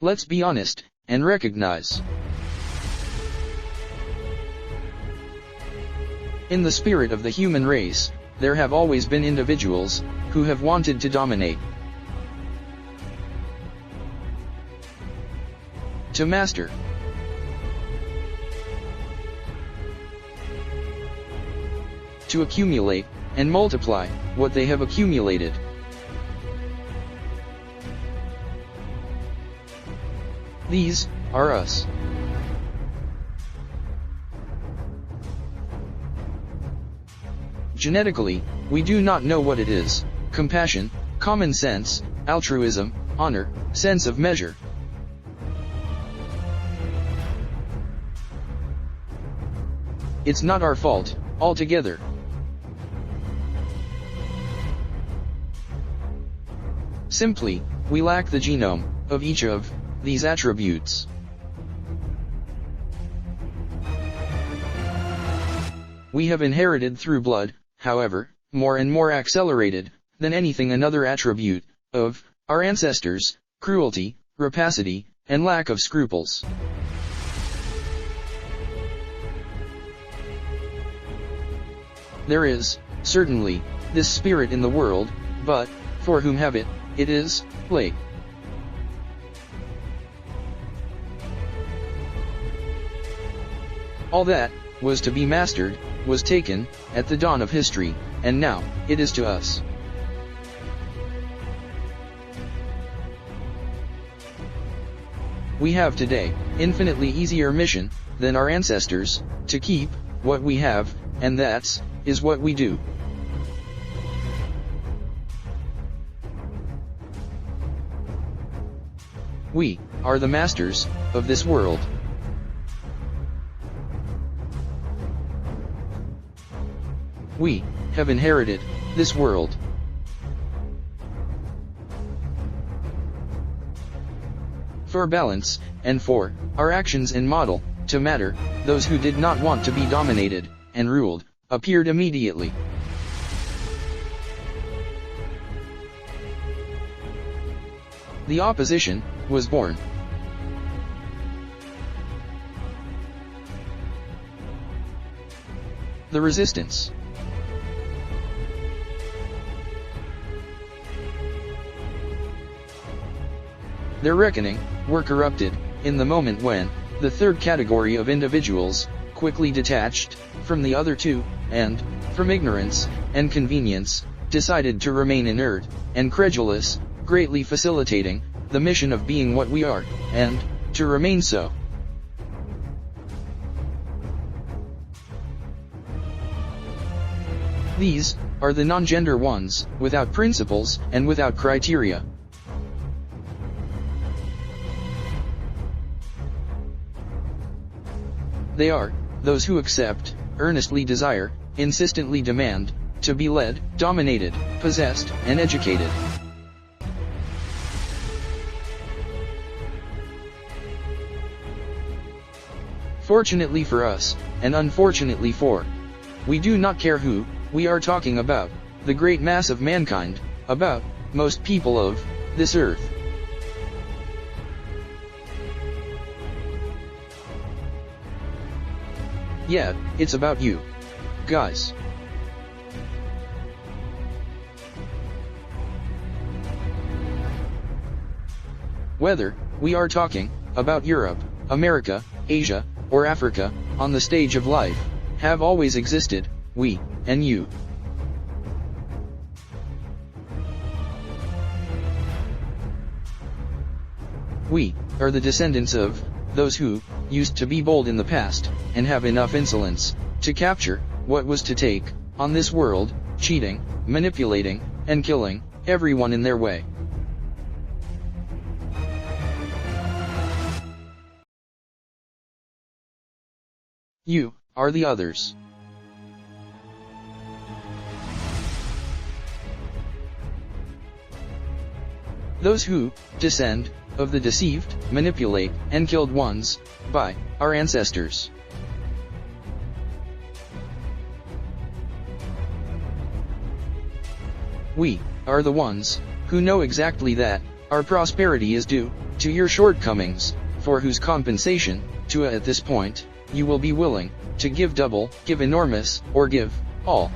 Let's be honest, and recognize. In the spirit of the human race, there have always been individuals who have wanted to dominate, to master, to accumulate and multiply what they have accumulated. These are us. Genetically, we do not know what it is: compassion, common sense, altruism, honor, sense of measure. It's not our fault, altogether. Simply, we lack the genome of each of these attributes. We have inherited through blood, however, more and more accelerated than anything another attribute of our ancestors: cruelty, rapacity, and lack of scruples. There is, certainly, this spirit in the world, but, for whom have it is late. All that was to be mastered was taken at the dawn of history, and now it is to us. We have today infinitely easier mission than our ancestors to keep what we have, and is what we do. We are the masters of this world. We have inherited this world. For balance, and for our actions and model to matter, those who did not want to be dominated and ruled appeared immediately. The opposition was born. The resistance. Their reckoning were corrupted in the moment when the third category of individuals quickly detached from the other two, and, from ignorance and convenience, decided to remain inert and credulous, greatly facilitating the mission of being what we are, and to remain so. These are the non-gender ones, without principles and without criteria. They are those who accept, earnestly desire, insistently demand, to be led, dominated, possessed, and educated. Fortunately for us, and unfortunately for, we do not care who we are talking about, the great mass of mankind, about most people of this earth. Yeah, it's about you, guys. Whether we are talking about Europe, America, Asia, or Africa, on the stage of life, have always existed, we, and you. We are the descendants of those who used to be bold in the past, and have enough insolence to capture what was to take on this world, cheating, manipulating, and killing everyone in their way. You are the others. Those who descend of the deceived, manipulate, and killed ones by our ancestors. We are the ones who know exactly that our prosperity is due to your shortcomings, for whose compensation, at this point, you will be willing to give double, give enormous, or give all.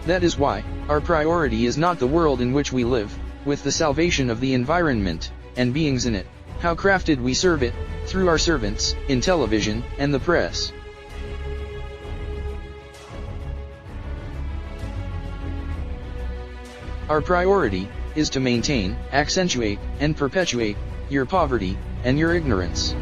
That is why, our priority is not the world in which we live, with the salvation of the environment, and beings in it, how crafted we serve it, through our servants, in television, and the press. Our priority is to maintain, accentuate, and perpetuate your poverty and your ignorance.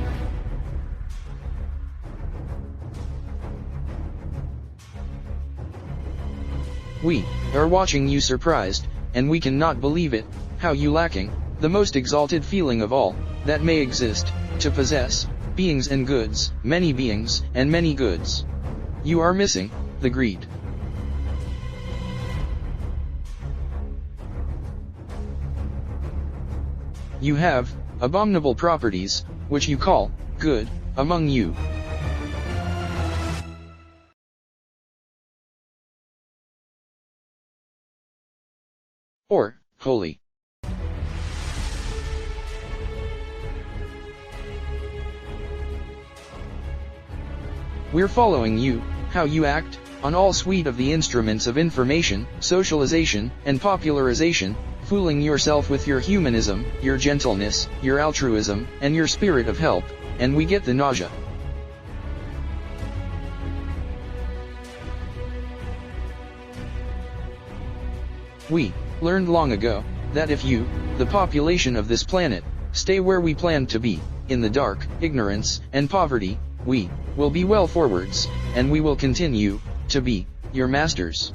We are watching you surprised, and we cannot believe it, how you lacking the most exalted feeling of all that may exist, to possess beings and goods, many beings and many goods. You are missing the greed. You have abominable properties, which you call good, among you. Or holy. We're following you, how you act, on all suite of the instruments of information, socialization, and popularization, fooling yourself with your humanism, your gentleness, your altruism, and your spirit of help, and we get the nausea. We learned long ago that if you, the population of this planet, stay where we plan to be, in the dark, ignorance, and poverty, we will be well forwards, and we will continue to be your masters.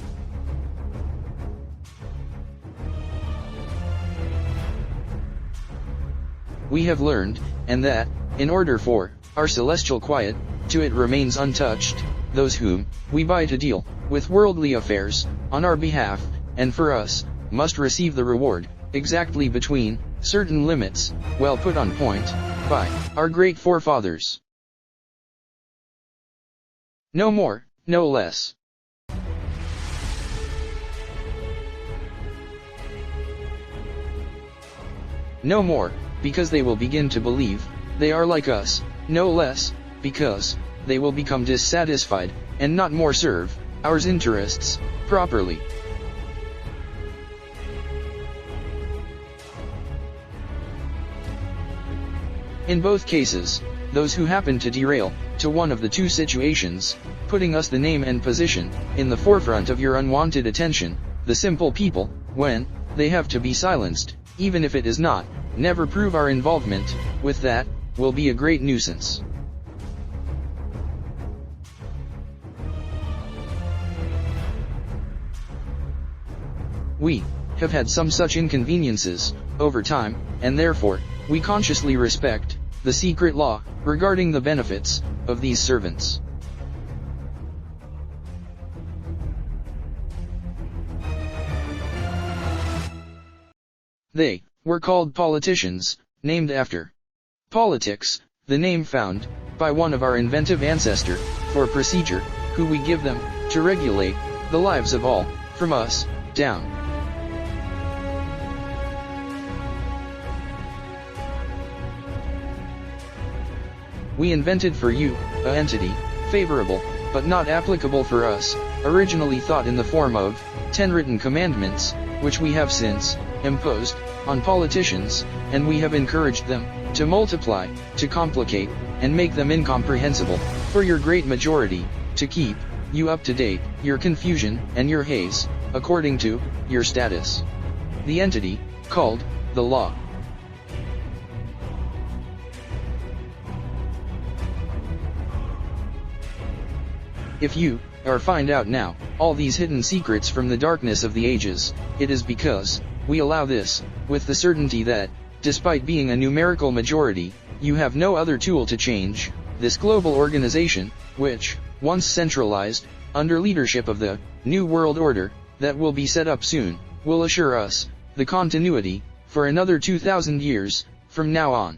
We have learned, and that, in order for our celestial quiet it remains untouched, those whom we buy to deal with worldly affairs on our behalf, and for us, must receive the reward exactly between certain limits, well put on point by our great forefathers. No more, no less. No more, because they will begin to believe they are like us; no less, because they will become dissatisfied, and not more serve our interests properly. In both cases, those who happen to derail to one of the two situations, putting us the name and position in the forefront of your unwanted attention, the simple people, when they have to be silenced, even if it is not, never prove our involvement with that, will be a great nuisance. We have had some such inconveniences over time, and therefore, we consciously respect the secret law regarding the benefits of these servants. They were called politicians, named after politics, the name found by one of our inventive ancestor, for procedure, who we give them to regulate the lives of all, from us down. We invented for you a entity, favorable, but not applicable for us, originally thought in the form of 10 written commandments, which we have since imposed on politicians, and we have encouraged them to multiply, to complicate, and make them incomprehensible for your great majority, to keep you up to date, your confusion and your haze, according to your status. The entity called the law. If you find out now all these hidden secrets from the darkness of the ages, it is because we allow this, with the certainty that, despite being a numerical majority, you have no other tool to change this global organization, which, once centralized, under leadership of the New World Order, that will be set up soon, will assure us the continuity for another 2,000 years from now on.